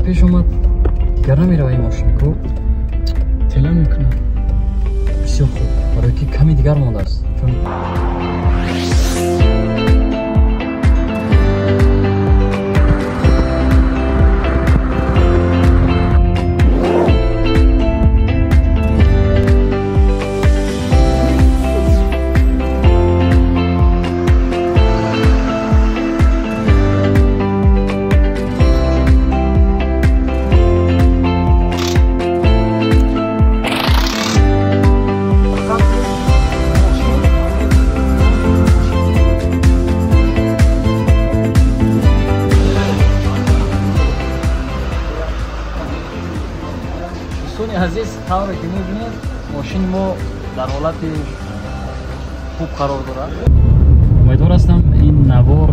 پیش اومد دیگر نمیره این ماشین کو تله میکنم. بسیار خوب برای که کمی دیگر مانده است چون دوستان عزیز طوری که می‌بینید ماشین ما در حالت خوب قرار دارد. امیدوار هستم این نوا